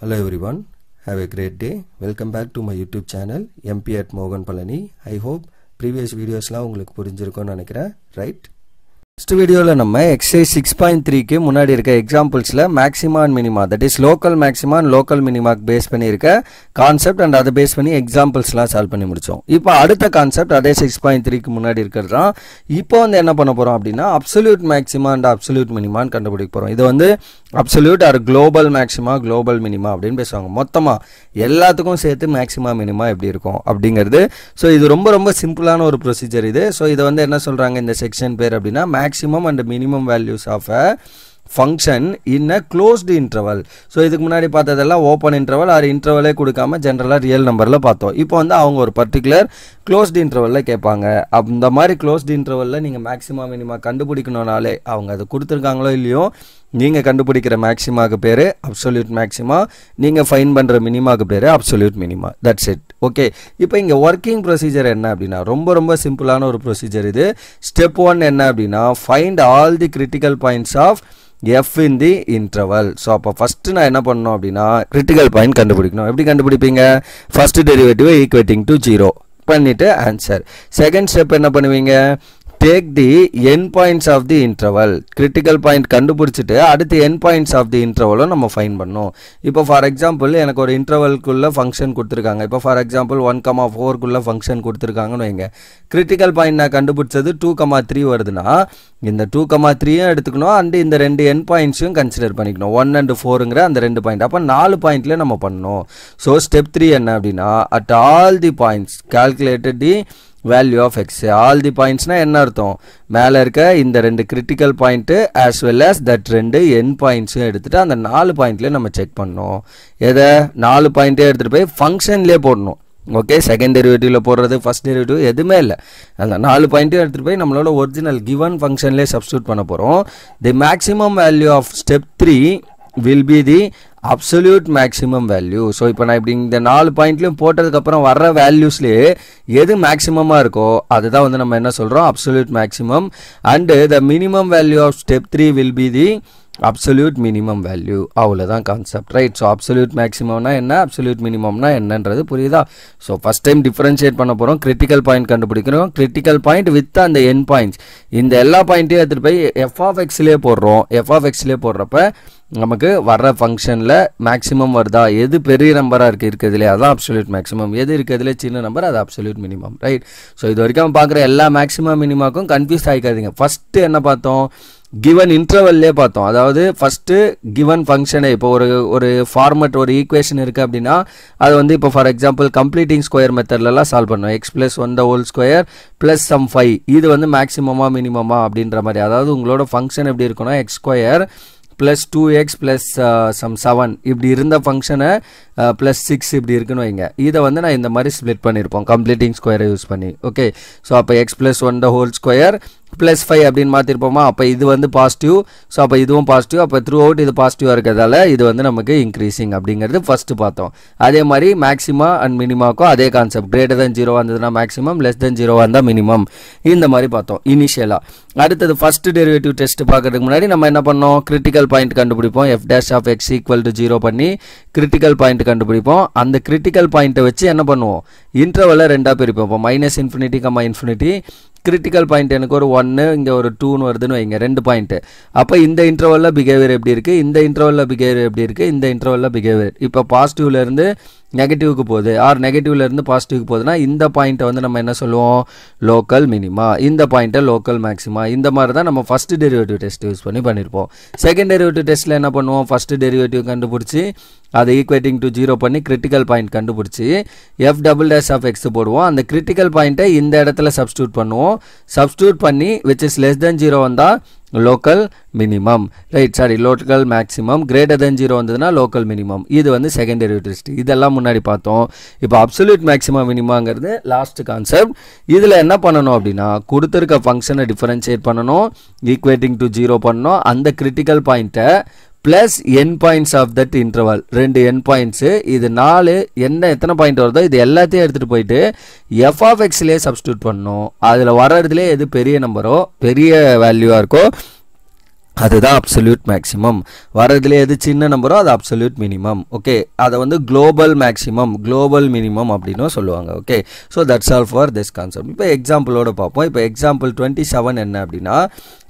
Hello everyone, have a great day. Welcome back to my YouTube channel MP at Mogan Palani. I hope previous videos la உங்களுக்கு புரிஞ்சிருக்கும்னு நினைக்கிறேன், right? Next video la நம்ம exercise 6.3 க்கு முன்னாடி இருக்க examples la maxima and minima, that is local maxima and local minima base பண்ணி இருக்க concept and அதை base பண்ணி examples la solve பண்ணி முடிச்சோம். இப்போ அடுத்த concept அதே 6.3 க்கு முன்னாடி இருக்குறதா. இப்போ வந்து என்ன பண்ண போறோம் அப்படினா absolute maxima and absolute minima கண்டுபிடிக்க போறோம். இது வந்து absolute or global maxima global minima அப்படினு பேசுவாங்க. மொத்தமா எல்லாத்துக்கும் சேர்த்து maxima minima எப்படி இருக்கும் அப்படிங்கிறது. சோ இது ரொம்ப சிம்பிளான ஒரு ப்ரொசீஜர் இது. சோ இது வந்து என்ன சொல்றாங்க இந்த செக்ஷன் பேர் அப்படினா maximum and minimum values of a function in a closed interval. So இதுக்கு முன்னாடி பார்த்ததெல்லாம் ஓபன் இன்டர்வல் ஆர் இன்டர்வலே கொடுக்காம ஜெனரலா ரியல் நம்பர்ல பார்த்தோம். இப்போ வந்து அவங்க ஒரு பர்టిక్యులர் க்ளோஸ்ட் இன்டர்வல்ல கேட்பாங்க. அந்த மாதிரி க்ளோஸ்ட் இன்டர்வல்ல நீங்க மேக்ஸிமா மினிமா கண்டுபிடிக்கணும்னாலே அவங்க அது கொடுத்திருக்காங்களோ இல்லையோ நீங்க கண்டுபிடிக்கிற மேக்ஸிமாக்கு பேரு அப்சல்யூட் மேக்ஸிமா, நீங்க ஃபைண்ட் பண்ற மினிமாக்கு பேரு absolute minima. That's it. Okay, இப்போ இங்க வர்க்கிங் ப்ரொசீஜர் என்ன அப்படினா ரொம்ப சிம்பிளான ஒரு ப்ரொசீஜர் இது. ஸ்டெப் 1 என்ன அப்படினா find all the critical points of f in the interval. So அப்ப first நான் என்ன பண்ணனும் அப்படினா critical point கண்டுபிடிக்கணும். எப்படி கண்டுபிடிப்பீங்க? first derivative equating to 0 பண்ணிட்டு answer. second step என்ன பண்ணுவீங்க? take the end points of the interval. critical point கண்டுபிடிச்சிட்டு அடுத்து end points of the interval நம்ம ஃபைண்ட் பண்ணனும். இப்போ ஃபார் எக்ஸாம்பிள் எனக்கு ஒரு இன்டர்வல்க்குள்ள ஃபங்க்ஷன் கொடுத்திருக்காங்க. இப்போ ஃபார் எக்ஸாம்பிள் 1,4 குள்ள ஃபங்க்ஷன் கொடுத்திருக்காங்கன்னு வைங்க. critical point நான் கண்டுபிடிச்சது 2,3 வருதுனா இந்த 2,3 எடுத்துக்கணும் and இந்த ரெண்டு end pointsயும் கன்சிடர் பண்ணிக்கணும். 1 and 4ங்கற அந்த ரெண்டு பாயிண்ட். அப்ப 4 பாயிண்ட்ல நம்ம பண்ணனும். சோ ஸ்டெப் 3 என்ன அப்படினா at all the points calculated the value of x. all the points na என்ன அர்த்தம்? மேல இருக்க இந்த ரெண்டு critical point as well as that ரெண்டு end points எடுத்துட்டு அந்த 4 பாயிண்ட்ல நம்ம செக் பண்ணனும். எத 4 பாயிண்ட் எடுத்துட்டு போய் ஃபங்க்ஷன்லயே போடணும். ஓகே, செகண்ட் டெரிவேட்டிவ்ல போடுறது ஃபர்ஸ்ட் டெரிவேட்டிவ் எதுமே இல்ல. அந்த 4 பாயிண்ட் எடுத்துட்டு போய் நம்மளோட ஒரிஜினல் given ஃபங்க்ஷன்லயே சப்ஸ்டிட்யூட் பண்ண போறோம். the maximum value of step 3 will be the absolute maximum value. So இப்போ நான் இப்படி இந்த 4 பாயிண்ட்லயும் போட்டதுக்கு அப்புறம் வர்ற வேல்யூஸ்லயே எது மேக்ஸிமமா இருக்கோ அதுதான் வந்து நம்ம என்ன சொல்றோம் absolute maximum and the minimum value of step 3 will be the absolute minimum value. அவ்வளவுதான் கான்செப்ட், ரைட்? சோ absolute maximumனா என்ன, absolute minimumனா என்னன்றது புரியுதா? சோ ஃபர்ஸ்ட் டைம் டிஃபரன்ஷியேட் பண்ண போறோம். critical point கண்டுபிடிக்கிறோம். critical point with அந்த end points. இந்த எல்லா பாயிண்ட்டையும் எடுத்துட்டு போய் f of x லயே போடுறோம். f of x லயே போடுறப்ப நமக்கு வர்ற ஃபங்க்ஷன்ல மேக்ஸிமம் வருதா, எது பெரிய நம்பரா இருக்குதுல அதான் அப்சல்யூட் மேக்ஸிமம், எது இருக்குதுல சின்ன நம்பர் அது அப்சல்யூட் மினிமம், ரைட்? சோ இது வரைக்கும் பார்க்குற எல்லா மேக்ஸிமம் மினிமாக்கும் கன்ஃபியூஸ் ஆகிக்காதீங்க. ஃபர்ஸ்ட் என்ன பார்த்தோம்? given இன்டர்வல்லே பார்த்தோம். அதாவது ஃபர்ஸ்ட் given ஃபங்க்ஷனை இப்போ ஒரு ஃபார்மட் ஒரு ஈக்குவேஷன் இருக்கு அப்படின்னா அது வந்து இப்போ ஃபார் எக்ஸாம்பிள் கம்ப்ளீட்டிங் ஸ்கொயர் மெத்தட்லலாம் சால்வ் பண்ணுவோம். x + 1 the whole square + some 5 இது வந்து மேக்ஸிமமா மினிமமா அப்படின்ற மாதிரி. அதாவது உங்களோட ஃபங்க்ஷன் எப்படி இருக்குன்னா x² plus 2x plus some 7 இப்படி இருந்த ஃபங்க்ஷனை plus 6 இப்படி இருக்குன்னு வைங்க. இதை வந்து நான் இந்த மாதிரி ஸ்ப்ளிட் பண்ணியிருப்போம் கம்ப்ளீட்டிங் ஸ்கொயரை யூஸ் பண்ணி. ஓகே, ஸோ அப்போ x + 1 the whole square plus 5 அப்படின்னு மாற்றிருப்போமா? அப்போ இது வந்து பாசிட்டிவ். ஸோ அப்போ இதுவும் பாசிட்டிவ். அப்போ த்ரூ அவுட் இது பாசிட்டிவாக இருக்கிறதால இது வந்து நமக்கு இன்க்ரீசிங் அப்படிங்கிறது ஃபர்ஸ்ட் பார்த்தோம். அதே மாதிரி மேக்ஸிமா அண்ட் மினிமாக்கும் அதே கான்செப்ட். greater than 0 வந்ததுன்னா மேக்ஸிமம், less than 0 வந்தால் மினிமம். இந்த மாதிரி பார்த்தோம் இனிஷியலாக. அடுத்தது ஃபர்ஸ்ட் டெரிவேட்டிவ் டெஸ்ட் பார்க்கறதுக்கு முன்னாடி நம்ம என்ன பண்ணோம்? கிரிட்டிக்கல் பாயிண்ட் கண்டுபிடிப்போம். f' of x = 0 பண்ணி கிரிட்டிக்கல் பாயிண்ட் கண்டுபிடிப்போம். அந்த கிரிட்டிக்கல் பாயிண்ட்டை வச்சு என்ன பண்ணுவோம்? இன்டர்வலை ரெண்டாக பிரிப்போம். இப்போ -∞, கிரிட்டிக்கல் பாயிண்ட் எனக்கு ஒரு 1 இங்க ஒரு 2ன்னு வருதுன்னு வைங்க, ரெண்டு பாயிண்ட். அப்ப இந்த இன்டர்வல்ல பிஹேவியர் எப்படி இருக்கு, இந்த இன்டர்வல்ல பிஹேவியர் எப்படி இருக்கு, இந்த இன்டர்வல்ல பிஹேவியர் இப்ப பாசிட்டிவ்ல இருந்து நெகட்டிவ்க்கு போகுது ஆர் நெகட்டிவ்ல இருந்து பாசிட்டிவ்க்கு போகுதுன்னா இந்த பாயிண்ட்டை வந்து நம்ம என்ன சொல்லுவோம்? Local minima. இந்த பாயிண்ட்டை லோக்கல் மேக்ஸிமா. இந்த மாதிரி தான் நம்ம ஃபர்ஸ்ட் டெரிவேட்டிவ் டெஸ்ட் யூஸ் பண்ணிருப்போம். செகண்ட் டெரிவேட்டிவ் டெஸ்ட்ல என்ன பண்ணுவோம்? ஃபர்ஸ்ட் டெரிவேட்டிவ் கண்டுபிடிச்சி அதை ஈக்குவேட்டிங் டு 0 பண்ணி கிரிட்டிக்கல் பாயிண்ட் கண்டுபிடிச்சி f' of x போடுவோம். அந்த கிரிட்டிக்கல் பாயிண்ட்டை இந்த இடத்துல சப்ஸ்டிட்யூட் பண்ணுவோம். சப்ஸ்டிட்யூட் பண்ணி which is less than 0 வந்தா local minimum, right? sorry, local maximum. greater than 0 வந்ததுன்னா local minimum. இது வந்து செகண்ட் டெரிவேட்டிவ் டெஸ்ட். இதெல்லாம் முன்னாடி பார்த்தோம். இப்போ அப்சல்யூட் மேக்ஸிமம் மினிமாங்கிறது லாஸ்ட் கான்செப்ட். இதுல என்ன பண்ணணும் அப்படின்னா கொடுத்திருக்க ஃபங்க்ஷனை டிஃபரன்ஷியேட் பண்ணணும், ஈக்குவேட்டிங் டு 0 பண்ணணும். அந்த கிரிட்டிக்கல் பாயிண்ட்டை plus end points of that interval, ரெண்டு என் பாயிண்ட்ஸ். இது 4 எத்தனை பாயிண்ட் வருதோ இது எல்லாத்தையும் எடுத்துட்டு போயிட்டு f of x லயே சப்ஸ்டிட்யூட் பண்ணணும். அதுல வர்றதுல எது பெரிய நம்பரோ பெரிய வேல்யூவா இருக்கோ அதுதான் அப்சல்யூட் மேக்ஸிமம். வரதுல எது சின்ன நம்பரோ அது அப்சல்யூட் மினிமம். ஓகே, அதை வந்து குளோபல் மேக்ஸிமம் குளோபல் மினிமம் அப்படின்னு சொல்லுவாங்க. Okay, so that's all for this concept. இப்போ எக்ஸாம்பிளோட பார்ப்போம். இப்போ எக்ஸாம்பிள் 27 என்ன அப்படின்னா,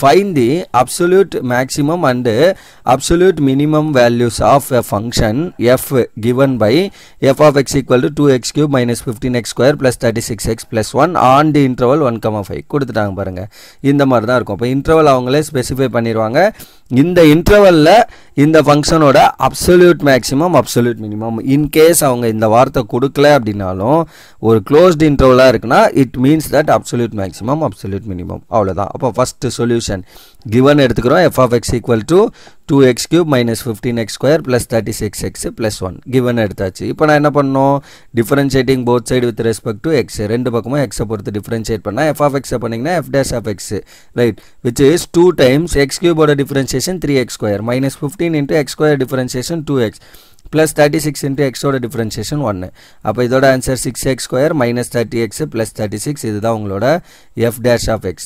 find the absolute maximum and absolute minimum values of a function f given by f of x equal to 2x cube minus 15x square plus 36x plus 1 on the interval 1,5 கொடுத்துட்டாங்க பாருங்க. இந்த மாதிரி தான் இருக்கும். இப்போ interval அவங்களே specify பண்ணிடுவாங்க. இந்த இன்டர்வல்ல இந்த ஃபங்க்ஷனோட absolute maximum absolute minimum. In case அவங்க இந்த வார்த்தை கொடுக்கல அப்படின்னாலும் ஒரு க்ளோஸ்ட் இன்டர்வலாக இருக்குன்னா it means that absolute maximum absolute minimum. அவ்வளோதான். அப்போ ஃபர்ஸ்ட் சொல்யூஷன் கிவன் எடுத்துக்கிறோம். f of x equal to 2x cube minus 15x square plus 36x plus 1 given எடுத்தாச்சு. இப்போ நான் என்ன பண்ணணும், differentiating both side with respect to x, ரெண்டு பக்கமும் x பொறுத்து differentiate பண்ணா f of x பண்ணிங்கன்னா f dash of x, right, which is 2 times x cube ஓட differentiation 3x square minus 15 into x square differentiation 2x plus 36 into x ஓட differentiation 1. அப்போ இதோட answer 6x square minus 30x plus 36. இதுதான் உங்களோட f dash of x.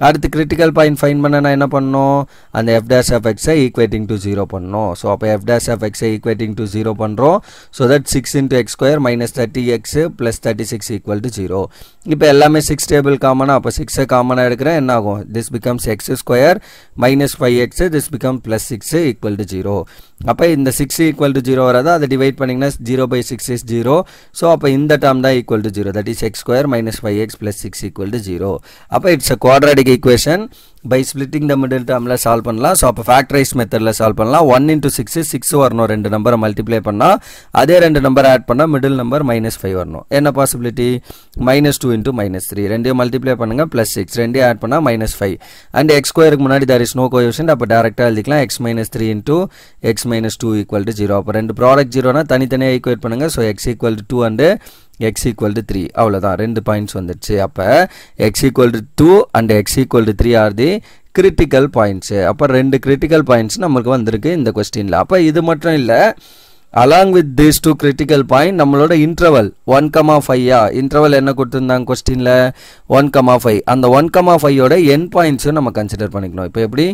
அடுத்து critical point find பண்ண நான் என்ன பண்ணணும், அந்த f dash of x equating to 0 பண்ணணும். ஸோ அப்போ f dash of x equating to 0 பண்ணுறோம். So that 6 into x square minus 30x plus 36 equal to 0. இப்போ எல்லாமே 6 டேபிள் காமனா, அப்போ 6 காமனாக எடுக்கிறேன். என்ன ஆகும், this becomes x square minus 5x, this become plus 6 equal to 0. அப்போ இந்த 6 equal to 0 வரதா, அதை டிவைட் பண்ணிங்கன்னா 0 by 6 is 0. ஸோ அப்போ இந்த டேர்ம் தான் equal to 0, that is x square minus 5x plus 6 equal to 0. அப்போ it's a quadratic equation. by splitting the middle termல சால்வ் பண்ணலாம். ஸோ அப்போ ஃபேக்டரைஸ் மெத்தடில் சால்வ் பண்ணலாம். 1 into 6 6 வரணும், ரெண்டு நம்பரை மல்டிப்ளை பண்ணால் அதே ரெண்டு நம்பர் ஆட் பண்ணால் மிடில் நம்பர் -5 வரணும். என்ன பாசிபிலிட்டி, -2 into -3 ரெண்டையும் மல்டிப்ளை பண்ணுங்க, +6 ரெண்டையும் ஆட் பண்ணால் -5. அண்ட் எக்ஸ் ஸ்கொயருக்கு முன்னாடி there is no coefficient, அப்போ டேரெக்டாக எழுதிக்கலாம் x - 3 into x - 2 equal to 0. அப்போ ரெண்டு ப்ராடக்ட் 0னா தனித்தனியாக ஈக்குவேட் பண்ணுங்க. So x equal to 2 and x equal to 3. அவ்வளோதான், ரெண்டு பாயிண்ட்ஸ் வந்துடுச்சு. அப்போ x equal to 2 and x equal to 3 are the critical points. அப்போ ரெண்டு critical points நமக்கு வந்திருக்கு இந்த கொஸ்டினில். அப்போ இது மட்டும் இல்லை, along with these two critical point நம்மளோட இன்டர்வல் 1,5 இன்டர்வல் என்ன கொடுத்துருந்தாங்க கொஸ்டினில் 1,5. அந்த 1,5ஓட என் பாயிண்ட்ஸும் நம்ம கன்சிடர் பண்ணிக்கணும். இப்போ எப்படி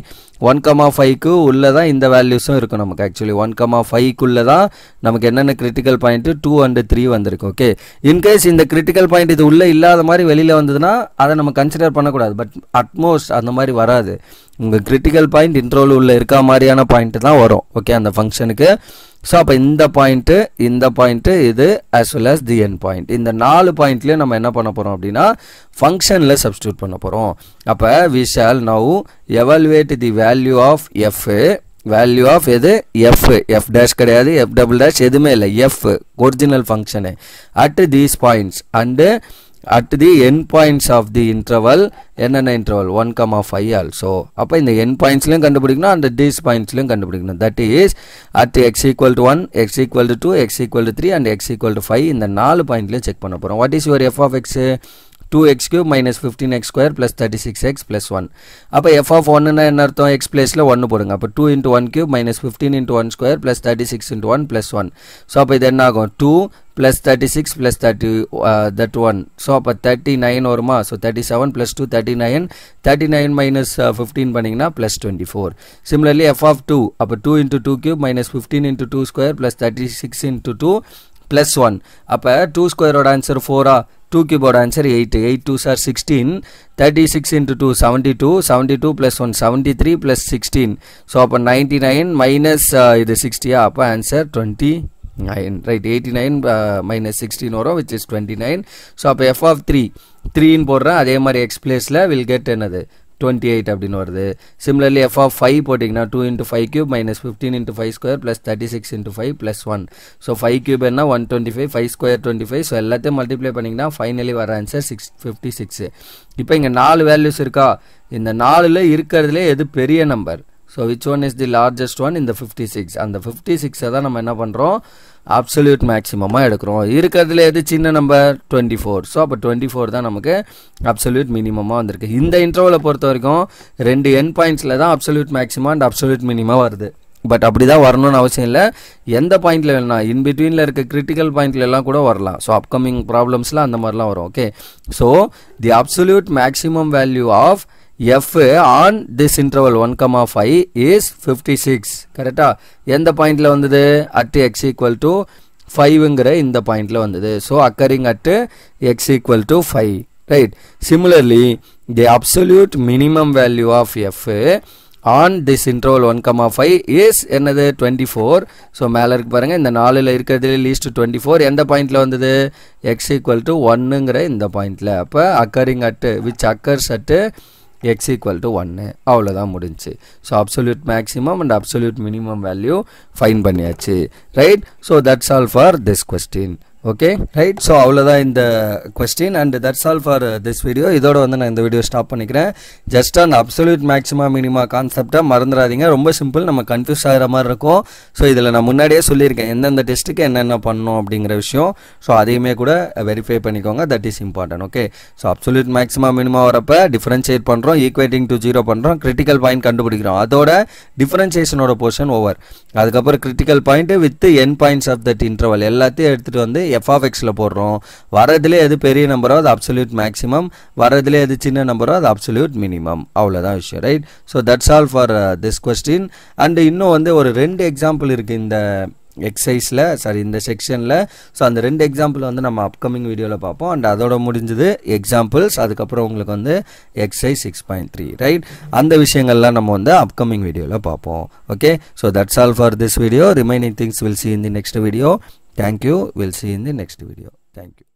1,5க்கு உள்ளே தான் இந்த வேல்யூஸும் இருக்கும் நமக்கு. ஆக்சுவலி 1,5க்குள்ளே தான் நமக்கு என்னென்ன கிரிட்டிக்கல் பாயிண்ட்டு 2 and 3 வந்திருக்கு. ஓகே, இன்கேஸ் இந்த கிரிட்டிக்கல் பாயிண்ட் இது உள்ளே இல்லாத மாதிரி வெளியில் வந்ததுன்னா அதை நம்ம கன்சிடர் பண்ணக்கூடாது. பட் அட்மோஸ்ட் அந்த மாதிரி வராது. உங்கள் கிரிட்டிக்கல் பாயிண்ட் இன்டர்வல் உள்ள இருக்க மாதிரியான பாயிண்ட் தான் வரும். ஓகே, அந்த ஃபங்க்ஷனுக்கு. ஸோ அப்போ இந்த பாயிண்ட்டு இது as well as the end point. இந்த 4 பாயிண்ட்லேயும் நம்ம என்ன பண்ண போகிறோம் அப்படின்னா ஃபங்க்ஷனில் சப்ஸ்டியூட் பண்ண போகிறோம். அப்போ we shall now evaluate the value of f. Value of எது, எஃப் டேஷ் கிடையாது, எஃப் டபுள் டேஷ் எதுவுமே இல்லை, f original function at these points and at the end points of the interval. என்னென்ன இன்டர்வல் 1,5 ஆல்சோ. அப்போ இந்த end pointsலையும் கண்டுபிடிக்கணும், அந்த these pointsலையும் கண்டுபிடிக்கணும். that is at x equal to 1, x equal to 2, x equal to 3 and x equal to 5. இந்த 4 பாயிண்ட்லையும் check பண்ண போகிறோம். what is your f of x, 2x cube minus 15x square plus 36x plus 1. அப்போ f of 1 என்ன அர்த்தம், x பிளேஸில் 1 போடுங்க. அப்போ 2 into 1 cube minus 15 into 1 square plus 36 into 1 plus 1. So அப்போ இது என்ன ஆகும், 2 plus 36 plus 30 that 1. ஸோ அப்போ 39 வருமா. ஸோ 37 plus 2 39, 39 minus 15 பண்ணிங்கன்னா plus 24. Similarly f of 2, அப்போ 2 into 2 cube minus 15 into 2 square plus 36 into 2 plus 1. அப்போ 2 ஸ்கொயரோட answer 4 2 cube answer 8, 8 2s are 16, 36 into 2 72, 72 plus 1 73 plus 16. So அப்போ 99 minus இது 60, அப்போ answer 29, right, 89 minus 16 வரும், which is 29. So அப்போ f of 3 போடுறேன், அதே மாதிரி x placeல will get என்னது 28 அப்படின்னு வருது. Similarly f of 5 போட்டிங்கன்னா 2 into 5 cube minus 15 into 5 square plus 36 into 5 plus 1. So 5 cube என்ன 125, 5 square 25. ஸோ எல்லாத்தையும் மல்டிப்ளை பண்ணிங்கன்னா ஃபைனலி வர ஆன்சர் 656. இப்போ இங்கே 4 வேல்யூஸ் இருக்கா, இந்த 4ல் இருக்கிறதுலே எது பெரிய number, so which one is the largest one இந்த 56. அந்த 56 தான் நம்ம என்ன பண்ணுறோம், அப்சல்யூட் மேக்ஸிமமாக எடுக்கிறோம். இருக்கிறதுல எது சின்ன நம்பர் 24. ஸோ அப்போ 24 தான் நமக்கு அப்சல்யூட் மினிமமாக வந்திருக்கு. இந்த இன்டர்வலை பொறுத்த வரைக்கும் ரெண்டு என் பாயிண்ட்ஸில் தான் absolute maximum and absolute minimum வருது. பட் அப்படி தான் வரணும்னு அவசியம் இல்லை, எந்த பாயிண்டில் வேணா இன்பிட்வீனில் இருக்க கிரிட்டிக்கல் பாயிண்ட்ல எல்லாம் கூட வரலாம். ஸோ அப்கமிங் ப்ராப்ளம்ஸில் அந்த மாதிரிலாம் வரும். Okay, so the absolute maximum value of f on this interval 1,5 is 56 கரெக்டா எந்த பாயிண்ட்ல வந்தது at x equal to 5ங்கற இந்த பாயிண்ட்ல வந்தது so occurring at x equal to 5 right similarly the absolute minimum value of f on this interval 1,5 is என்னது 24 so மேல இருக்கு பாருங்க இந்த 4ல இருக்குறதுல least 24 எந்த பாயிண்ட்ல வந்தது x equal to 1ங்கற இந்த பாயிண்ட்ல அப்ப occurring at which occurs at x equal to 1 அவ்வளவுதான் முடிஞ்சு so absolute maximum and absolute minimum value find பண்ணியாச்சு right so that's all for this question okay right so அவ்வளவுதான் இந்த question and that's all for this video இதோட வந்து நான் இந்த video stop பண்ணிக்கிறேன் just on absolute maxima minima கான்செப்ட்டை மறந்துடாதீங்க ரொம்ப சிம்பிள் நம்ம கன்ஃபியூஸ் ஆகிற மாதிரி இருக்கும் ஸோ இதில் நான் முன்னாடியே சொல்லியிருக்கேன் எந்தெந்த டெஸ்ட்டுக்கு என்னென்ன பண்ணணும் அப்படிங்கிற விஷயம் ஸோ அதையுமே கூட வெரிஃபை பண்ணிக்கோங்க that is important okay so absolute maxima minima வரப்போ டிஃபரன்ஷியேட் பண்ணுறோம் ஈக்குவேட்டிங் டு 0 பண்ணுறோம் கிரிட்டிக்கல் பாயிண்ட் கண்டுபிடிக்கிறோம் அதோட டிஃபரன்ஷியேஷனோட போர்ஷன் ஓவர் அதுக்கப்புறம் critical point with end points of that interval எல்லாத்தையும் எடுத்துகிட்டு வந்து f of x ல போடுறோம் வரதுல எது பெரிய நம்பரோ அது அப்சல்யூட் மேக்ஸிமம் வரதுல எது சின்ன நம்பரோ அது அப்சல்யூட் மினிமம் அவ்வளவுதான் விஷயம் right so that's all for this question and இன்னும் வந்து ஒரு ரெண்டு எக்ஸாம்பிள் இருக்கு இந்த எக்ஸசைஸ்ல சாரி இந்த செக்ஷன்ல சோ அந்த ரெண்டு எக்ஸாம்பிள் வந்து நம்ம அப்கமிங் வீடியோல பார்ப்போம் அண்ட் அதோட முடிஞ்சது எக்ஸாம்பிள்ஸ் அதுக்கு அப்புறம் உங்களுக்கு வந்து எக்ஸசைஸ் 6.3 ரைட் அந்த விஷயங்கள்லாம் நம்ம வந்து அப்கமிங் வீடியோல பார்ப்போம் okay so that's all for this video remaining things will see in the next video thank you we'll see in the next video thank you